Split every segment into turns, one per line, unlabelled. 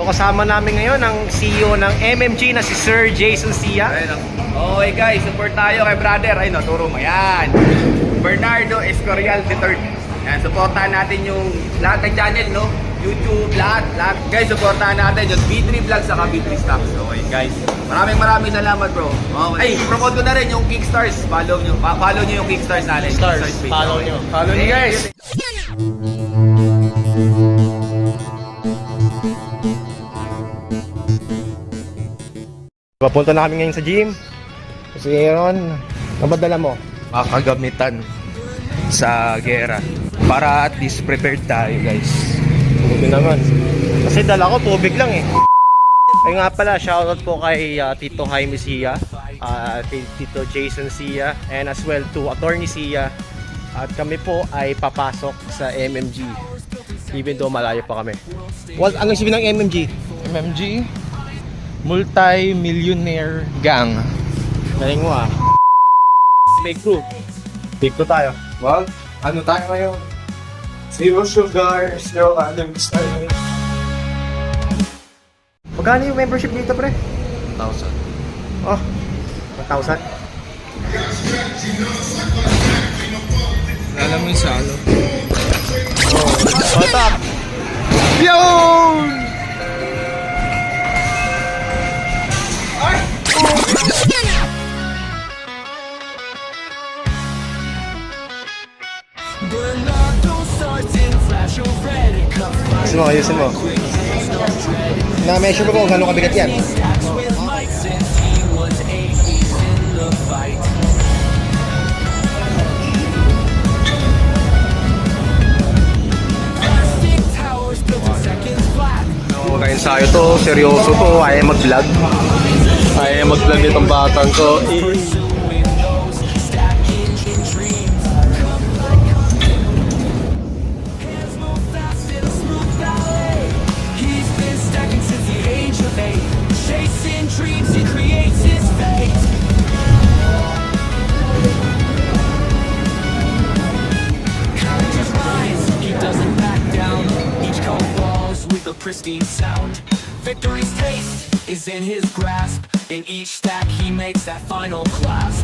kasama namin ngayon ang CEO ng MMG na si Sir Jason Sia.
Okay guys, support tayo kay brother. Ayun, turo mo. Yan. Bernardo Escorial III. Yan, supportahan natin yung lahat ng channel, no? YouTube, lahat. Guys, supportahan natin yung B3 Vlogs saka B3 Stocks. Okay guys. Maraming salamat bro. Okay. Ay, promote ko na rin yung Kickstars. Follow nyo yung Kickstars natin.
Stars, follow nyo.
Follow nyo guys.
Papunta na kami ngayon sa gym. Kasi ngayon, nabadala mo?
Makagamitan sa gera. Para at least prepared tayo guys.
Buti naman. Kasi dala ko tubig lang eh. Ay nga pala, shoutout po kay Tito Jaime Sia, Tito Jason Sia, and as well to Attorney Sia. At kami po ay papasok sa MMG. Even though malayo pa kami. Anong sabihin ng MMG?
MMG Multi-Millionaire Gang.
Galing mo ah. Fake crew.
Take to tayo.
Well, ano tayo ngayon? Zero sugar, zero atoms tayo.
Magkano yung membership dito pre?
1,000.
Oh, 1,000?
Alam mo yung sa ano?
What's up?
Yun!
Ayusin mo. Na-measure mo kung gano'ng kabigat yan.
Ensayo to, seryoso to, ayaw mag-vlog. Ayaw mag-vlog itong batang to.
Pristine sound. Victory's taste is in his grasp. In each stack he makes that final clasp.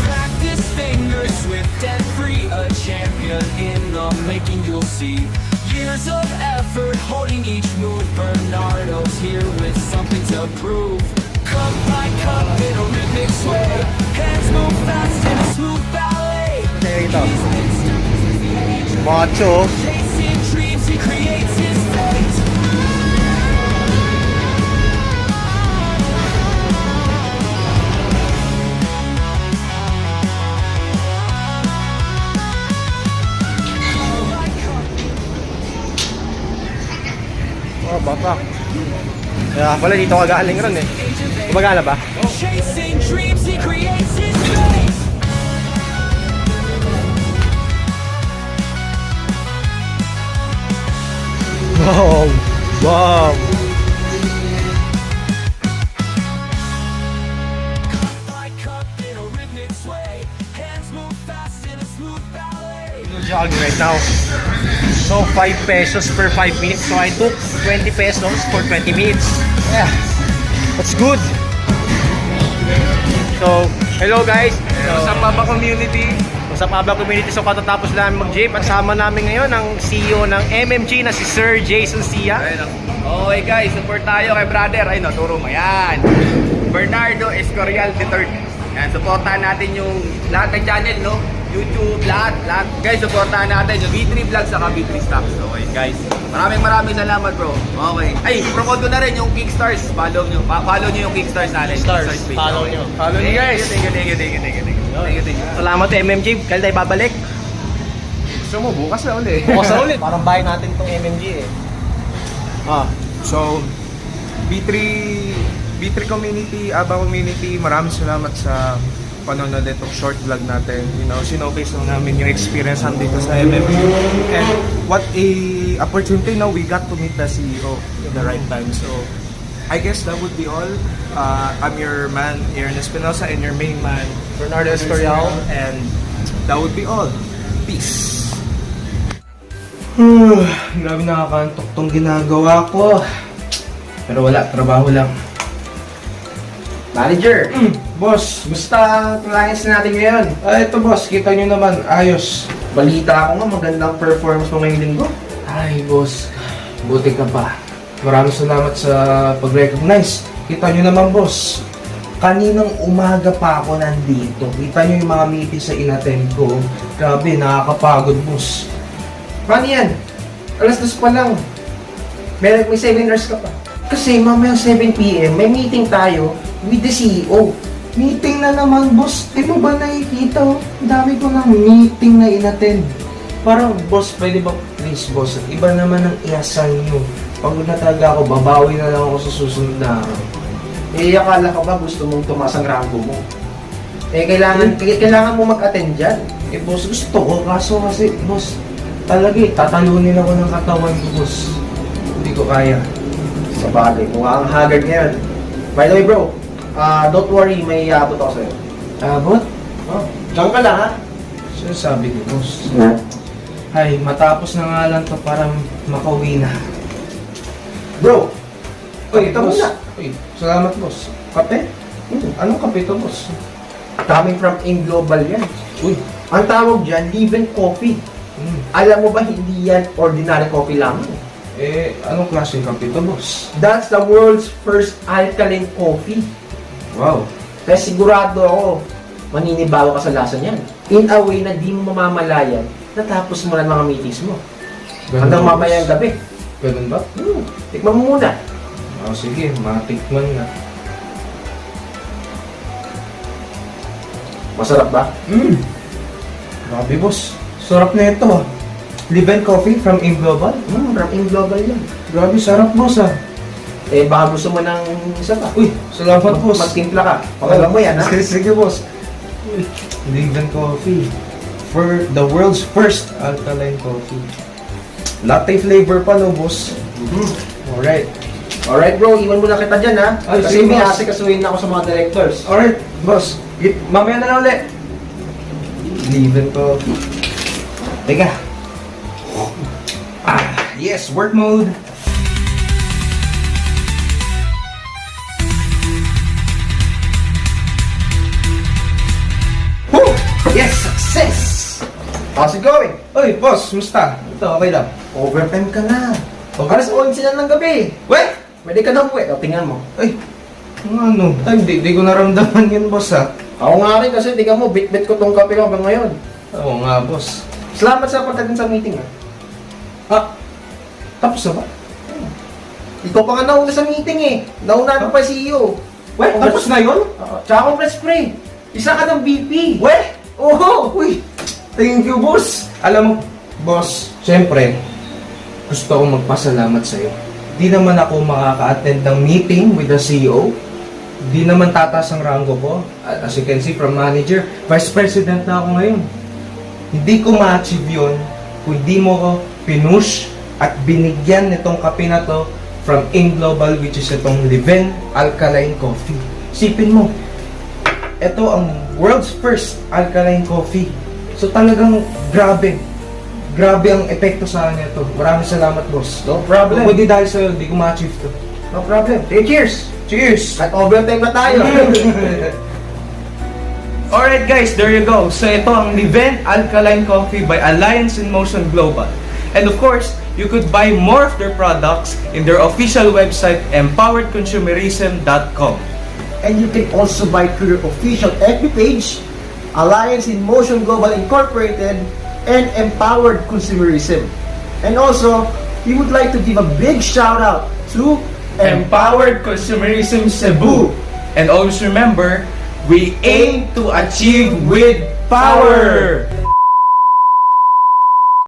Practice fingers swift and free. A champion in the making, you'll see. Years of effort holding each move. Bernardo's here with something to prove. Cup by cup in a rhythmic sway. Hands move fast in a smooth ballet.
Kaya ito. Macho.
Chasing dreams, he creates his fate.
Oh, bata. Kaya pala dito ka galing ron eh. Gumagana ba?
Chasing dreams, he creates his fate.
Wow! Wow! Jogging right now. So 5 pesos per 5 minutes. So I took 20 pesos for 20 minutes. Yeah, that's good. So, hello guys.
Sa Papa Community.
Sa Pablo Community, so katatapos lang mag-gym. Kasama namin ngayon ang CEO ng MMG na si Sir Jason Sia.
Okay guys, support tayo kay brother. Ayun, turo mo. Yan. Bernardo Escorial III. Yan, supportahan natin yung lahat ng channel, no? YouTube, lahat. Guys, supportahan natin yung B3 Vlogs saka B3 Stocks. Okay guys. Maraming salamat bro. Okay. Ay, promote ko na rin yung Kickstars. Follow nyo yung Kickstars natin.
Stars,
page.
follow
Okay.
nyo.
Follow nyo guys. Thank you.
Salamat to MMG. Kailan tayo babalik?
Gusto mo, bukas na ulit.
Bukas na ulit. Parang bahay natin itong MMG eh.
So, B3 community, Aba community, maraming salamat sa panonood itong short vlog natin. You know, sinocase lang namin yung experience dito sa MMG. And what a opportunity now, we got to meet the CEO at the right time. So, I guess that would be all. I'm your man, Aaron Espinosa, and your main man,
Bernardo Escorial.
and that would be all. Peace. Grabe, nakakantok tong ginagawa ko. Pero wala, trabaho lang.
Manager,
Boss,
gusta clients natin ngayon?
ito boss, kita nyo naman, ayos.
Balita ko nga, magandang performance mo ngayong linggo.
Ay boss, buti ka pa. Maraming salamat sa pag-recognize. Kita nyo naman boss, kaninang umaga pa ako nandito. Kita nyo yung mga meetings sa inattend ko. Grabe, nakakapagod boss.
Paano yan? Alas 2 pa lang. May 7 hours ka pa.
Kasi mamaya 7 PM, may meeting tayo with the CEO. Meeting na naman, boss. Di mo ba nakikita? Oh? Ang dami ko ng meeting na inattend. Parang, boss, pwede ba, please, boss, iba naman ang i-assign nyo. Pag nataga ako, babawi na lang ako sa susunod na araw.
Eh, akala ka ba gusto mong tumaas ang rango mo? Eh, kailangan mo mag-attend dyan.
Eh, boss, gusto ko. Kaso kasi, boss, talaga tatalunin ako ng katawan ko, boss. Hindi ko kaya.
Sa bagay, mukha ang haggard ngayon. By the way, bro, don't worry, may iabot ako sa'yo.
Abot?
Oh, diyan ka lang, ha?
Sinasabi ko, boss. Ay, matapos na nga lang to para makauwi na.
Bro,
Uy,
ito
boss.
muna.
Uy, salamat, boss. Kape? Anong kape to, boss?
Coming from Global yan.
Uy,
Ang tawag dyan, live coffee. Alam mo ba, hindi yan ordinary coffee lang.
anong klaseng kape to, boss?
That's the world's first alkaline coffee.
Wow.
Kaya sigurado ako, maninibago ka sa lasa niyan. In a way na di mo mamamalayan, natapos mo na ang mga meetings mo. Hanggang
ba,
mamayang
boss?
gabi.
Ganun ba?
Tikman mo muna.
Sige, matikman na.
Masarap ba?
Grabe, boss. Sarap na ito, ah. Live coffee from Global?
From Global yan.
Grabe, sarap, boss, ah.
Eh, baka gusto mo ng isa pa.
Uy, salamat, boss.
Magtimpla ka. Pakalam mo yan, ha?
Sige, boss. Live coffee. For the world's first alkaline coffee. Latte flavor pa, no, boss? Alright.
Alright, bro. Iwan mo na kita dyan, ha?
Ay,
Kasi
sige,
may
boss.
asikasuhin na ako sa mga directors.
Alright, boss. Mamaya na lang ulit. Live coffee. Teka. Yes, work mode. Woo! Yes, success!
How's it going?
Oy, boss, musta? Ito, okay lang.
Overtime ka na.
Okay.
Alas 11 na ng gabi.
Weh!
Pwede ka na uwi. O, tingnan mo.
Ay, ano? Ay, di ko naramdaman yun, boss, ha?
Ako nga rin kasi, tingnan mo, bit-bit ko tong kape ko hanggang ngayon.
Oo nga, boss.
Salamat sa pagdating sa meeting, ha?
Tapos na ba?
Ikaw pa nga nauna sa meeting, eh. Nauna pa si CEO.
Weh, tapos na yun?
Tsaka congrats, pre. Isa ka ng VP.
Weh!
Oo.
Uy! Thank you, boss! Alam mo, boss, siyempre, gusto kong magpasalamat sa'yo. Di naman ako makaka-attend ng meeting with the CEO. Di naman tataas ang rango ko. As you can see from manager, vice president na ako ngayon. Hindi ko ma-achieve yun kung di mo ko pinush at binigyan nitong kape na to from Global, which is itong Live Alkaline Coffee. Sipin mo, ito ang world's first alkaline coffee. So talagang grabe. Grabe ang epekto sa akin ito. Maraming salamat, boss.
No problem.
Kung hindi dahil sa'yo, di ko ma-achieve to.
No problem. Hey, cheers.
Cheers!
At overtime na tayo.
Alright guys, there you go. So ito ang Live Alkaline Coffee by Alliance in Motion Global. And of course, you could buy more of their products in their official website, empoweredconsumerism.com.
And you can also buy through your official FB page, Alliance in Motion Global Incorporated, and Empowered Consumerism. And also, we would like to give a big shout out to
Empowered Consumerism Cebu. And always remember, we aim to achieve with power!